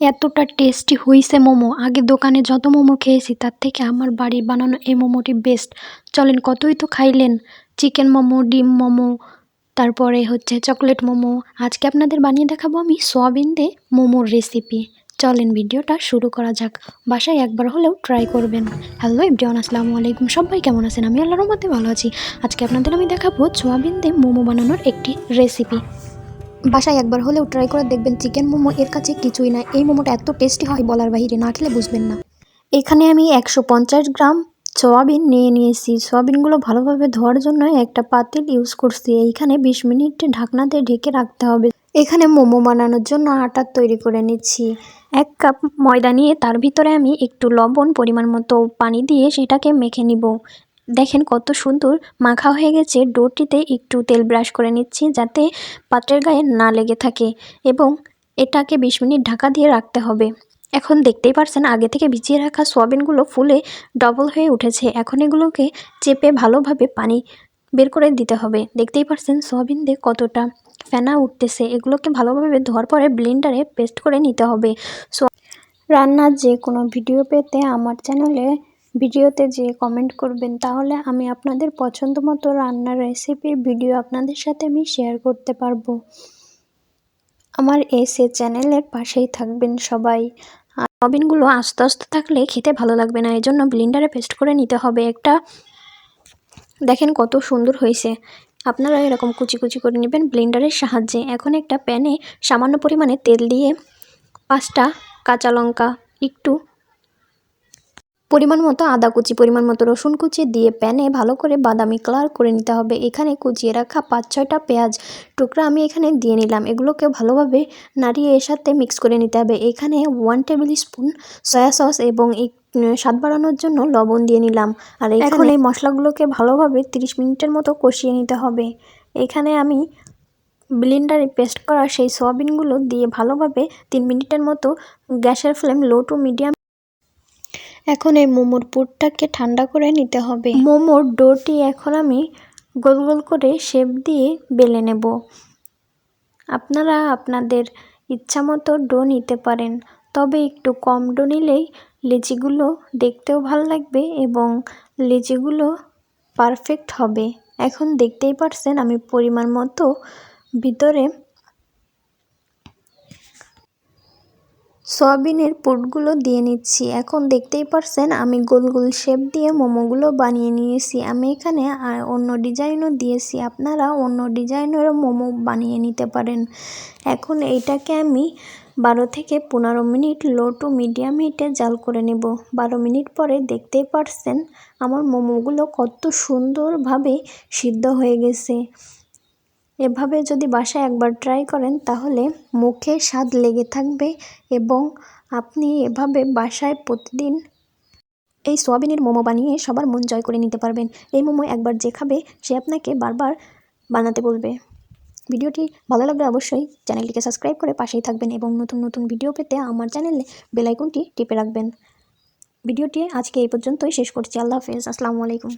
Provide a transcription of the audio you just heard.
এতটা টেস্টি হয়েছে মোমো। আগে দোকানে যত মোমো খেয়েছি তার থেকে আমার বাড়ির বানানো এই মোমোটি বেস্ট। চলেন, কতই তো খাইলেন, চিকেন মোমো, ডিম মোমো, তারপরে হচ্ছে চকলেট মোমো। আজকে আপনাদের বানিয়ে দেখাবো আমি সয়াবিন দিয়ে মোমোর রেসিপি। চলেন ভিডিওটা শুরু করা যাক। বাসায় একবার হলেও ট্রাই করবেন। হ্যালো এভরিওয়ান, আসসালামু আলাইকুম। সবাই কেমন আছেন? আমি আল্লাহর রহমতে ভালো আছি। আজকে আপনাদের আমি দেখাবো সয়াবিন দিয়ে মোমো বানানোর একটি রেসিপি। বাসায় একবার হলেও ট্রাই করে দেখবেন। চিকেন মোমো এর কাছে কিছুই না। এই মোমোটা এত টেস্টি হয় বলার বাইরে, না খেলে বুঝবেন না। এখানে আমি 150 গ্রাম সয়াবিন নিয়েছি। সয়াবিনগুলো ভালোভাবে ধোয়ার জন্য একটা পাতিল ইউজ করছি। এইখানে 20 মিনিট ঢাকনা দিয়ে ঢেকে রাখতে হবে। এখানে মোমো বানানোর জন্য আটা তৈরি করে নিচ্ছি। 1 কাপ ময়দা নিয়ে তার ভিতরে আমি একটু লবণ, পরিমাণ মতো পানি দিয়ে সেটাকে মেখে নিব। দেখেন কত সুন্দর মাখা হয়ে গেছে। ডোটিতে একটু তেল ব্রাশ করে নিচ্ছি যাতে পাত্রের গায়ে না লেগে থাকে, এবং এটাকে 20 মিনিট ঢাকা দিয়ে রাখতে হবে। এখন দেখতেই পারছেন আগে থেকে ভিজিয়ে রাখা সয়াবিনগুলো ফুলে ডবল হয়ে উঠেছে। এখন এগুলোকে চেপে ভালোভাবে পানি বের করে দিতে হবে। দেখতেই পারছেন সয়াবিন দিয়ে কতটা ফেনা উঠতেছে। এগুলোকে ভালোভাবে ধোয়ার পরে ব্লেন্ডারে পেস্ট করে নিতে হবে। রান্নার যে কোনো ভিডিও পেতে আমার চ্যানেলে ভিডিওতে যে কমেন্ট করবেন, তাহলে আমি আপনাদের পছন্দ মতো রান্নার রেসিপির ভিডিও আপনাদের সাথে আমি শেয়ার করতে পারবো। আমার এসে চ্যানেলের পাশেই থাকবেন সবাই। আর সয়াবিনগুলো আস্তে আস্তে থাকলে খেতে ভালো লাগবে না, এজন্য ব্লেন্ডারে পেস্ট করে নিতে হবে। একটা দেখেন কত সুন্দর হয়েছে। আপনারা এরকম কুচি কুচি করে নেবেন ব্লেন্ডারের সাহায্যে। এখন একটা প্যানে সামান্য পরিমাণে তেল দিয়ে 5টা কাঁচা লঙ্কা, একটু পরিমাণ মতো আদা কুচি, পরিমাণ মতো রসুন কুচি দিয়ে প্যানে ভালো করে বাদামি কালার করে নিতে হবে। এখানে কুচিয়ে রাখা 5-6টা পেঁয়াজ টুকরা আমি এখানে দিয়ে নিলাম। এগুলোকে ভালোভাবে নাড়িয়ে এর সাথে মিক্স করে নিতে হবে। এখানে 1 টেবিল স্পুন সয়া সস এবং স্বাদ বাড়ানোর জন্য লবণ দিয়ে নিলাম। আর এখন এই মশলাগুলোকে ভালোভাবে 30 মিনিটের মতো কষিয়ে নিতে হবে। এখানে আমি ব্লেন্ডারে পেস্ট করা সেই সয়াবিনগুলো দিয়ে ভালোভাবে 3 মিনিটের মতো গ্যাসের ফ্লেম লো টু মিডিয়াম। এখন এই মোমোর পুরটাকে ঠান্ডা করে নিতে হবে। মোমোর ডোটি এখন আমি গোল গোল করে শেপ দিয়ে বেলে নেব। আপনারা আপনাদের ইচ্ছা মতো ডো নিতে পারেন, তবে একটু কম ডো নিলেই লেচিগুলো দেখতেও ভালো লাগবে এবং লেচিগুলো পারফেক্ট হবে। এখন দেখতেই পারছেন আমি পরিমাণ মতো ভিতরে সয়াবিনের পুরগুলো দিয়ে নিচ্ছি। এখন দেখতেই পারছেন আমি গোল গোল শেপ দিয়ে মোমোগুলো বানিয়ে নিয়েছি। আমি এখানে অন্য ডিজাইনও দিয়েছি, আপনারা অন্য ডিজাইনেরও মোমো বানিয়ে নিতে পারেন। এখন এইটাকে আমি 12 থেকে 15 মিনিট লো টু মিডিয়াম হিটে জাল করে নেব। 12 মিনিট পরে দেখতেই পারছেন আমার মোমোগুলো কত সুন্দরভাবে সিদ্ধ হয়ে গেছে। এভাবে যদি বাসায় একবার ট্রাই করেন তাহলে মুখে স্বাদ লেগে থাকবে, এবং আপনি এভাবে বাসায় প্রতিদিন এই সয়াবিনের মোমো বানিয়ে সবার মন জয় করে নিতে পারবেন। এই মোমো একবার যে খাবে সে আপনাকে বারবার বানাতে বলবে। ভিডিওটি ভালো লাগলে অবশ্যই চ্যানেলটিকে সাবস্ক্রাইব করে পাশেই থাকবেন, এবং নতুন নতুন ভিডিও পেতে আমার চ্যানেলে বেল আইকনটি টিপে রাখবেন। ভিডিওটি আজকে এই পর্যন্তই শেষ করছি। আল্লাহ হাফেজ, আসসালামু আলাইকুম।